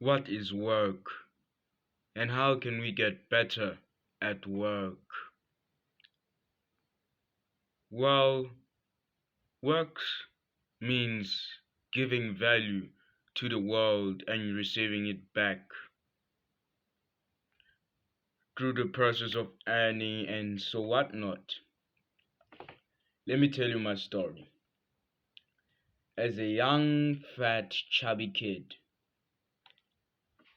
What is work? And how can we get better at work? Well, works means giving value to the world and receiving it back through the process of earning and so whatnot. Let me tell you my story. As a young, fat, chubby kid,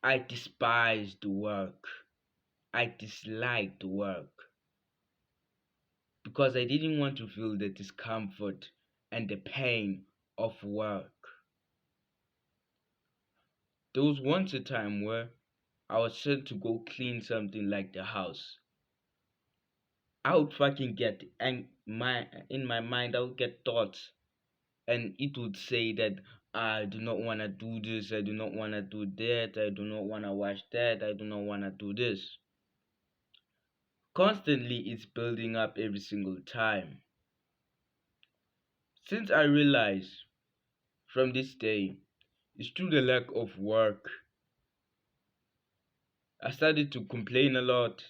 I despised work. I disliked work because I didn't want to feel the discomfort and the pain of work. There was once a time where I was sent to go clean something like the house. I would fucking get and my in my mind I would get thoughts and it would say that I do not wanna do this, I do not wanna do that, I do not wanna watch that, I do not wanna do this. Constantly it's building up every single time. Since I realized from this day it's through the lack of work, I started to complain a lot.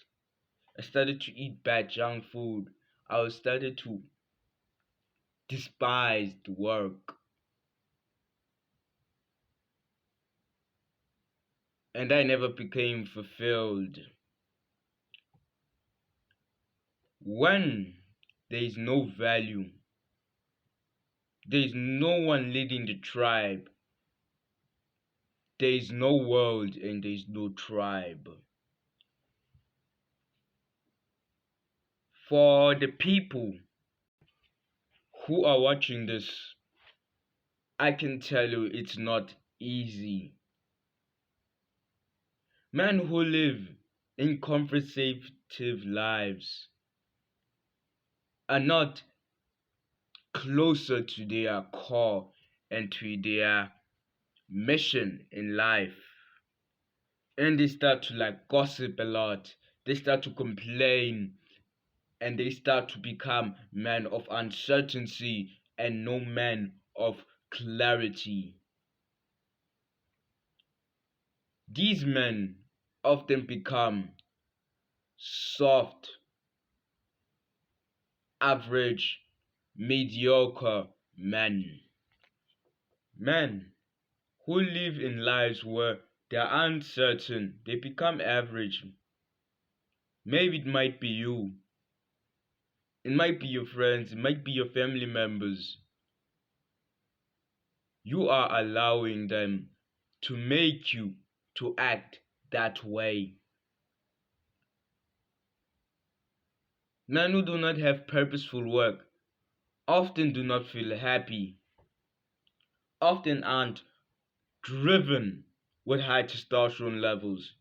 I started to eat bad junk food. I started to despise the work. And I never became fulfilled. When there is no value, there is no one leading the tribe, there is no world and there is no tribe. For the people who are watching this, I can tell you it's not easy. Men who live in comfortable lives are not closer to their core and to their mission in life. And they start to like gossip a lot. They start to complain and they start to become men of uncertainty and no men of clarity. These men often become soft, average, mediocre men. Men who live in lives where they are uncertain, they become average. Maybe it might be you, it might be your friends, it might be your family members. You are allowing them to make you to act that way. Men who do not have purposeful work often do not feel happy, often aren't driven with high testosterone levels,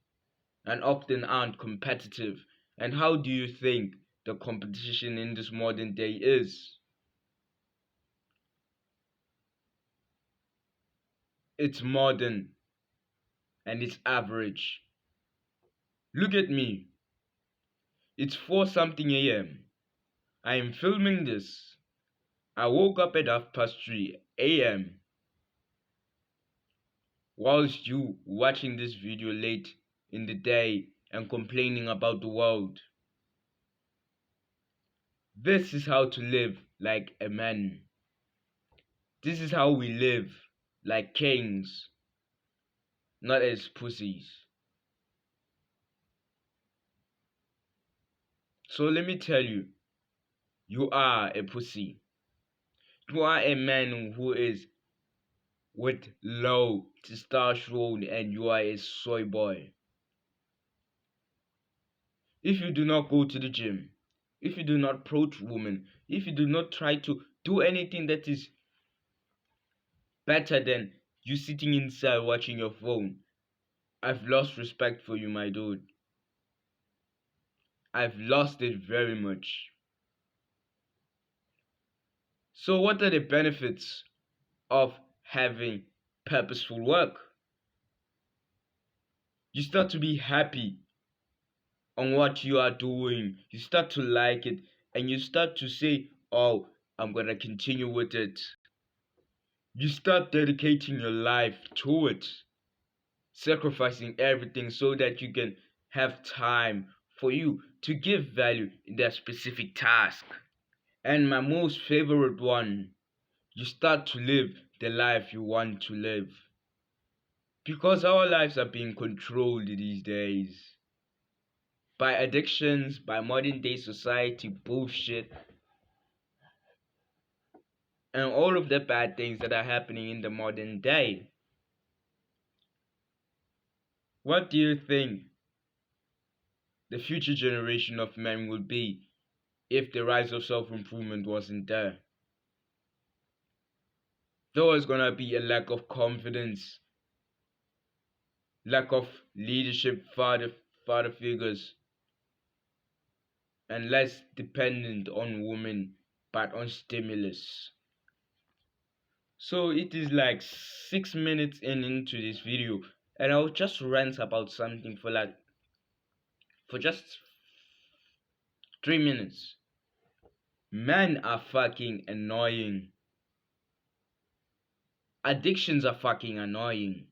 and often aren't competitive. And how do you think the competition in this modern day is? It's modern and it's average. Look at me. It's 4 something a.m. I am filming this. I woke up at 3:30 a.m. whilst you watching this video late in the day and complaining about the world. This is how to live like a man. This is how we live like kings, not as pussies. So let me tell you, you are a pussy. You are a man who is with low testosterone and you are a soy boy. If you do not go to the gym, if you do not approach women, if you do not try to do anything that is better than you sitting inside watching your phone, I've lost respect for you, my dude. I've lost it very much. So, what are the benefits of having purposeful work? You start to be happy on what you are doing, you start to like it, and you start to say, oh, I'm gonna continue with it. You start dedicating your life to it. sacrificing everything so that you can have time for you to give value in that specific task. And my most favorite one, you start to live the life you want to live. Because our lives are being controlled these days by addictions, by modern day society bullshit, and all of the bad things that are happening in the modern day. What do you think the future generation of men will be if the rise of self-improvement wasn't there? There was gonna be a lack of confidence, lack of leadership, father figures, and less dependent on women but on stimulus. So it is like 6 minutes into this video, and I'll just rant about something for just 3 minutes. Men are fucking annoying. Addictions are fucking annoying.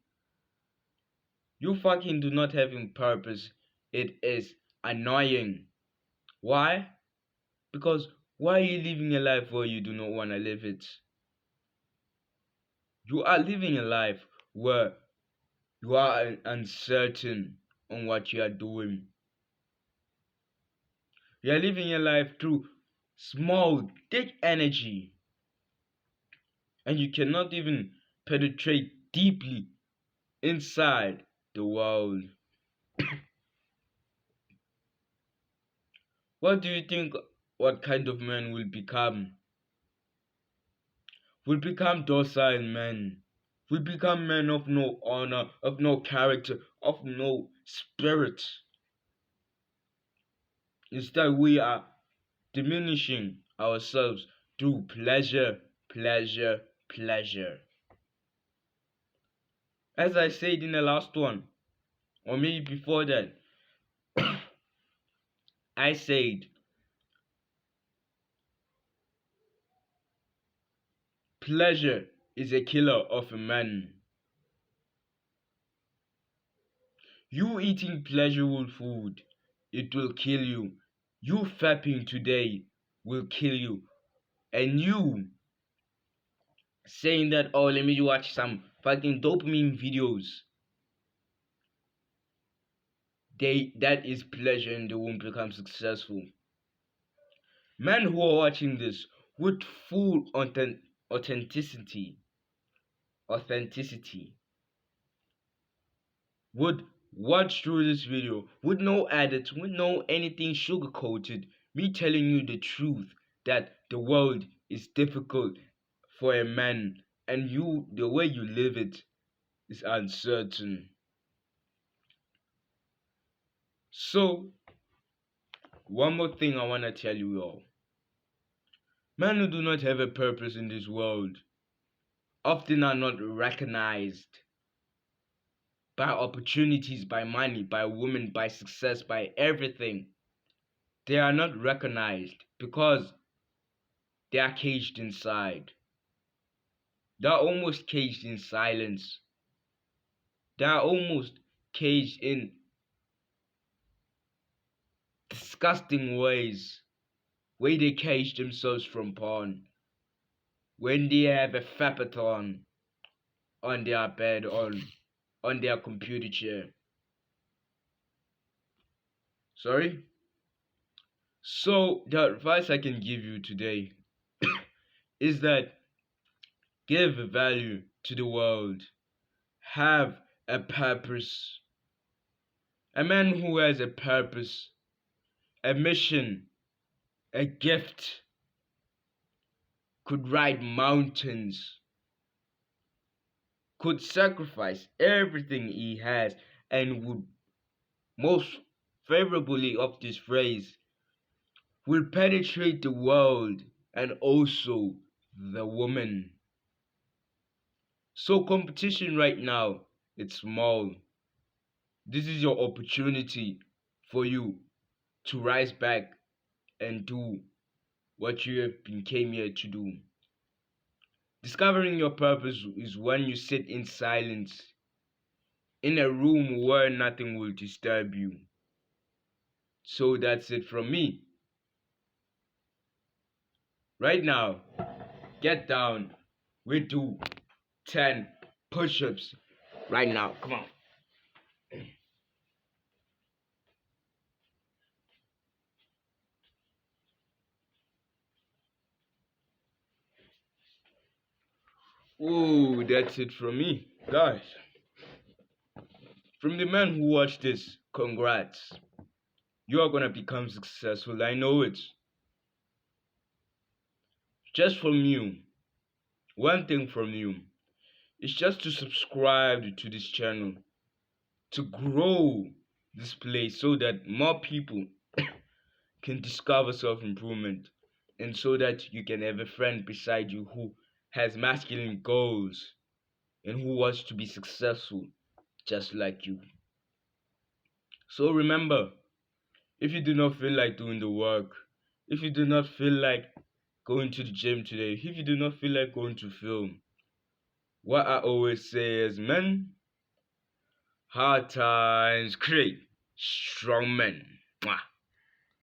You fucking do not have a purpose. It is annoying. Why? Because why are you living a life where you do not want to live it? You are living a life where you are uncertain on what you are doing. You are living your life through small, thick energy, and you cannot even penetrate deeply inside the world. What do you think? What kind of men will become? Will become docile men. Will become men of no honor, of no character, of no spirit. Instead, we are diminishing ourselves through pleasure, pleasure, pleasure. As I said in the last one, or maybe before that, I said pleasure is a killer of a man. You eating pleasurable food, it will kill you. You fapping today will kill you. And you saying that, oh, let me watch some fucking dopamine videos, that is pleasure and they won't become successful. Men who are watching this with full authenticity would watch through this video with no edits, with no anything sugar coated, me telling you the truth that the world is difficult for a man and the way you live it is uncertain. So one more thing I want to tell you all. Men who do not have a purpose in this world often are not recognized by opportunities, by money, by women, by success, by everything. They are not recognized because they are caged inside. They are almost caged in silence. They are almost caged in disgusting ways where they cage themselves from porn. When they have a fapathon on their bed, on their computer chair. Sorry? So the advice I can give you today is that give value to the world. Have a purpose. A man who has a purpose, a mission, a gift could ride mountains, could sacrifice everything he has, and would most favorably of this phrase will penetrate the world and also the woman. So competition right now, it's small. This is your opportunity for you to rise back and do what you have been came here to do. Discovering your purpose is when you sit in silence in a room where nothing will disturb you. So that's it from me. Right now, get down. We do 10 push-ups right now. Come on. Oh, that's it from me. Guys, from the man who watched this, congrats. You are gonna become successful. I know it. Just from you. One thing from you. It's just to subscribe to this channel. To grow this place so that more people can discover self-improvement, and so that you can have a friend beside you who has masculine goals and who wants to be successful just like you. So remember, if you do not feel like doing the work, if you do not feel like going to the gym today, if you do not feel like going to film, what I always say is, men, hard times create strong men. Mwah.